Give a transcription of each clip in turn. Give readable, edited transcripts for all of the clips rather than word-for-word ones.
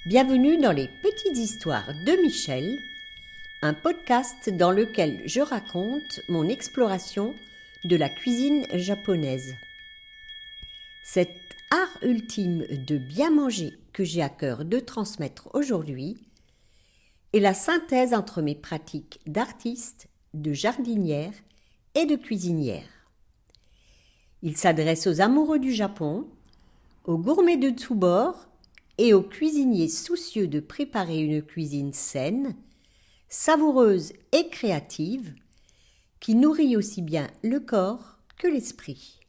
Bienvenue dans les Petites Histoires de Michel, un podcast dans lequel je raconte mon exploration de la cuisine japonaise. Cet art ultime de bien manger que j'ai à cœur de transmettre aujourd'hui est la synthèse entre mes pratiques d'artiste, de jardinière et de cuisinière. Il s'adresse aux amoureux du Japon, aux gourmets de tous bords et aux cuisiniers soucieux de préparer une cuisine saine, savoureuse et créative, qui nourrit aussi bien le corps que l'esprit.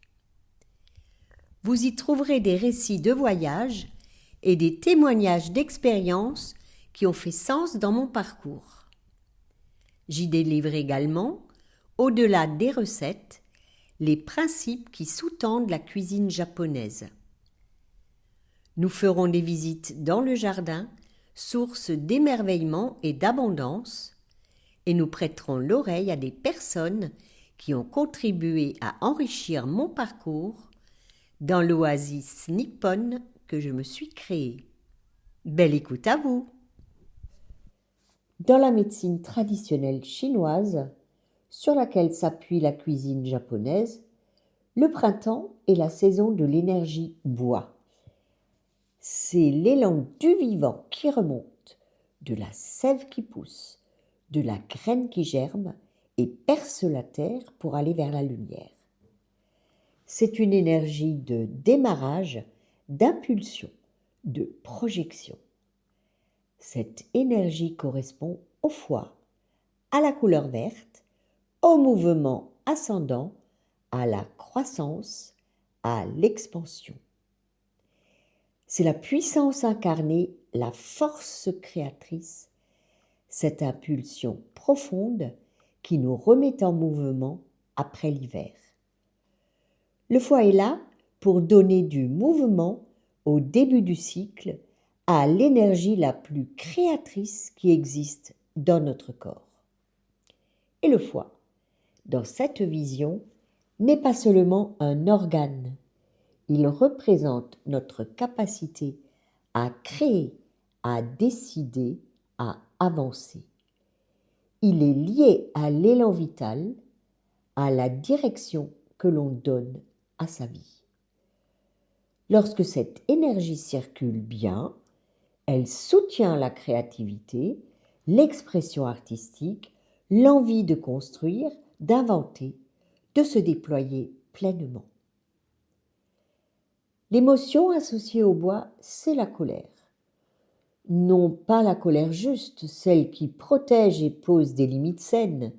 Vous y trouverez des récits de voyage et des témoignages d'expériences qui ont fait sens dans mon parcours. J'y délivre également, au-delà des recettes, les principes qui sous-tendent la cuisine japonaise. Nous ferons des visites dans le jardin, source d'émerveillement et d'abondance, et nous prêterons l'oreille à des personnes qui ont contribué à enrichir mon parcours dans l'oasis nippone que je me suis créée. Belle écoute à vous! Dans la médecine traditionnelle chinoise, sur laquelle s'appuie la cuisine japonaise, le printemps est la saison de l'énergie bois. C'est l'élan du vivant qui remonte, de la sève qui pousse, de la graine qui germe et perce la terre pour aller vers la lumière. C'est une énergie de démarrage, d'impulsion, de projection. Cette énergie correspond au foie, à la couleur verte, au mouvement ascendant, à la croissance, à l'expansion. C'est la puissance incarnée, la force créatrice, cette impulsion profonde qui nous remet en mouvement après l'hiver. Le foie est là pour donner du mouvement au début du cycle à l'énergie la plus créatrice qui existe dans notre corps. Et le foie, dans cette vision, n'est pas seulement un organe. Il représente notre capacité à créer, à décider, à avancer. Il est lié à l'élan vital, à la direction que l'on donne à sa vie. Lorsque cette énergie circule bien, elle soutient la créativité, l'expression artistique, l'envie de construire, d'inventer, de se déployer pleinement. L'émotion associée au bois, c'est la colère. Non pas la colère juste, celle qui protège et pose des limites saines,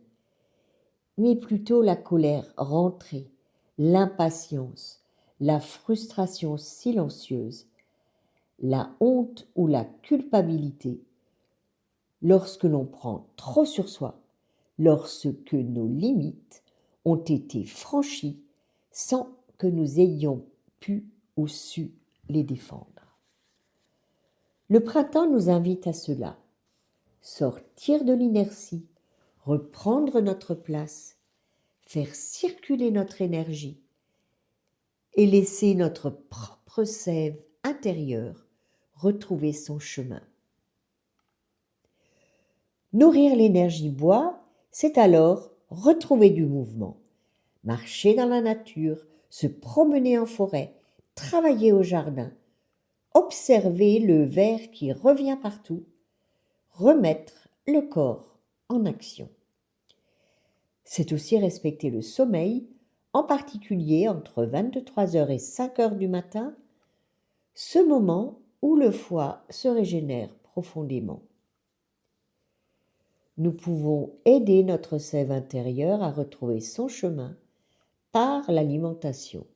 mais plutôt la colère rentrée, l'impatience, la frustration silencieuse, la honte ou la culpabilité, lorsque l'on prend trop sur soi, lorsque nos limites ont été franchies sans que nous ayons pu ou su les défendre. Le printemps nous invite à cela, sortir de l'inertie, reprendre notre place, faire circuler notre énergie et laisser notre propre sève intérieure retrouver son chemin. Nourrir l'énergie bois, c'est alors retrouver du mouvement, marcher dans la nature, se promener en forêt, travailler au jardin, observer le vert qui revient partout, remettre le corps en action. C'est aussi respecter le sommeil, en particulier entre 23h et 5h du matin, ce moment où le foie se régénère profondément. Nous pouvons aider notre sève intérieure à retrouver son chemin par l'alimentation.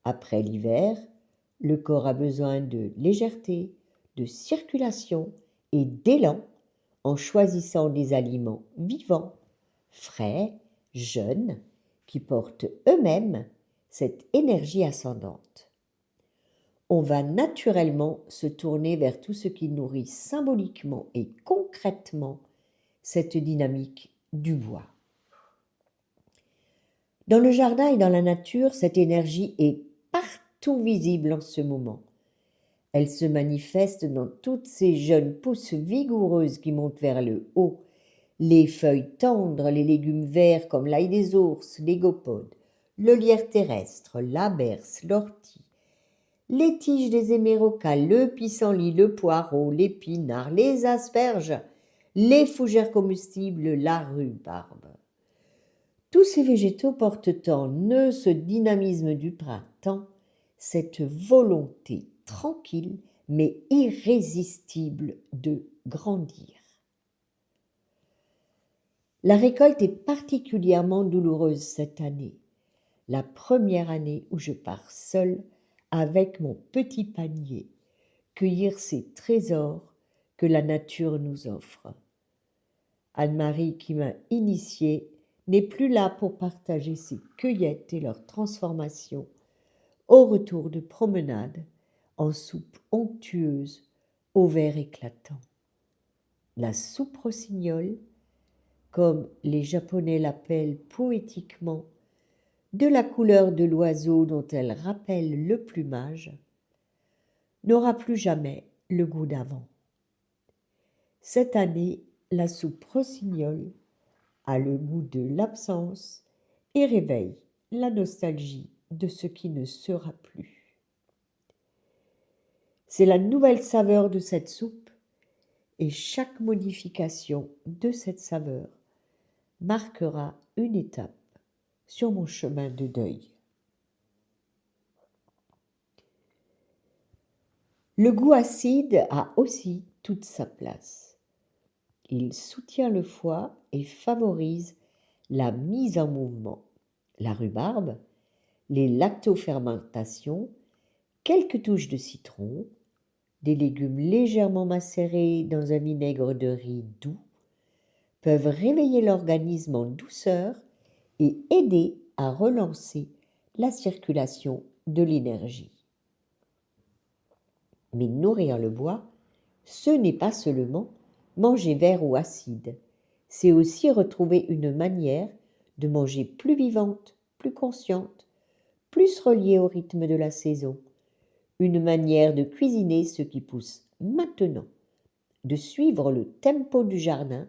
Après l'hiver, le corps a besoin de légèreté, de circulation et d'élan en choisissant des aliments vivants, frais, jeunes, qui portent eux-mêmes cette énergie ascendante. On va naturellement se tourner vers tout ce qui nourrit symboliquement et concrètement cette dynamique du bois. Dans le jardin et dans la nature, cette énergie est partout visible en ce moment. Elle se manifeste dans toutes ces jeunes pousses vigoureuses qui montent vers le haut, les feuilles tendres, les légumes verts comme l'ail des ours, les gopodes, le lierre terrestre, la berce, l'ortie, les tiges des hémérocalles, le pissenlit, le poireau, l'épinard, les asperges, les fougères comestibles, la rhubarbe. Tous ces végétaux portent en eux ce dynamisme du printemps, cette volonté tranquille mais irrésistible de grandir. La récolte est particulièrement douloureuse cette année, la première année où je pars seule avec mon petit panier, cueillir ces trésors que la nature nous offre. Anne-Marie, qui m'a initiée, n'est plus là pour partager ses cueillettes et leurs transformations au retour de promenade en soupe onctueuse au vert éclatant. La soupe rossignol, comme les Japonais l'appellent poétiquement, de la couleur de l'oiseau dont elle rappelle le plumage, n'aura plus jamais le goût d'avant. Cette année, la soupe rossignol a le goût de l'absence et réveille la nostalgie de ce qui ne sera plus. C'est la nouvelle saveur de cette soupe et chaque modification de cette saveur marquera une étape sur mon chemin de deuil. Le goût acide a aussi toute sa place. Il soutient le foie et favorise la mise en mouvement. La rhubarbe, les lactofermentations, quelques touches de citron, des légumes légèrement macérés dans un vinaigre de riz doux peuvent réveiller l'organisme en douceur et aider à relancer la circulation de l'énergie. Mais nourrir le bois, ce n'est pas seulement manger vert ou acide, c'est aussi retrouver une manière de manger plus vivante, plus consciente, plus reliée au rythme de la saison, une manière de cuisiner ce qui pousse maintenant, de suivre le tempo du jardin,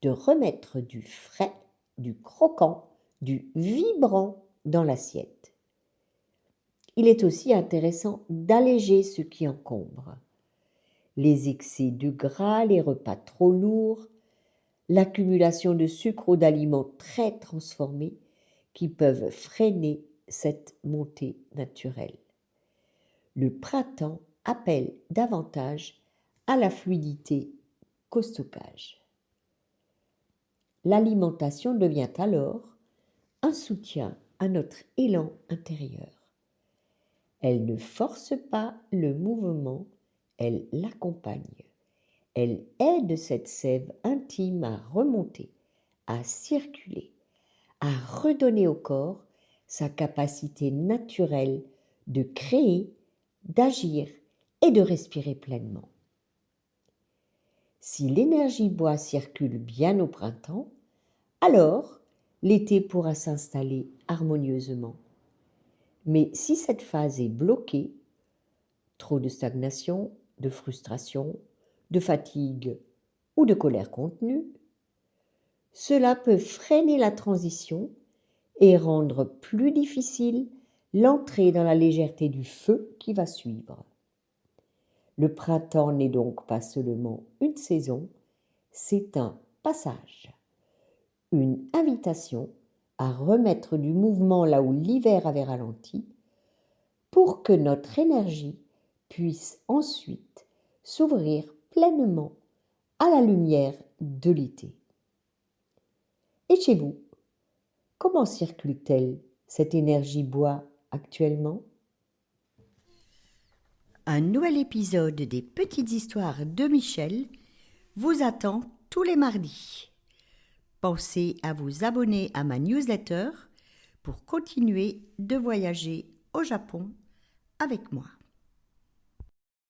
de remettre du frais, du croquant, du vibrant dans l'assiette. Il est aussi intéressant d'alléger ce qui encombre. Les excès de gras, les repas trop lourds, l'accumulation de sucre ou d'aliments très transformés qui peuvent freiner cette montée naturelle. Le printemps appelle davantage à la fluidité qu'au stockage. L'alimentation devient alors un soutien à notre élan intérieur. Elle ne force pas le mouvement, elle l'accompagne. Elle aide cette sève intime à remonter, à circuler, à redonner au corps sa capacité naturelle de créer, d'agir et de respirer pleinement. Si l'énergie bois circule bien au printemps, alors l'été pourra s'installer harmonieusement. Mais si cette phase est bloquée, trop de stagnation, de frustration, de fatigue ou de colère contenue, cela peut freiner la transition et rendre plus difficile l'entrée dans la légèreté du feu qui va suivre. Le printemps n'est donc pas seulement une saison, c'est un passage, une invitation à remettre du mouvement là où l'hiver avait ralenti pour que notre énergie puisse ensuite s'ouvrir pleinement à la lumière de l'été. Et chez vous, comment circule-t-elle cette énergie bois actuellement ? Un nouvel épisode des Petites Histoires de Michel vous attend tous les mardis. Pensez à vous abonner à ma newsletter pour continuer de voyager au Japon avec moi.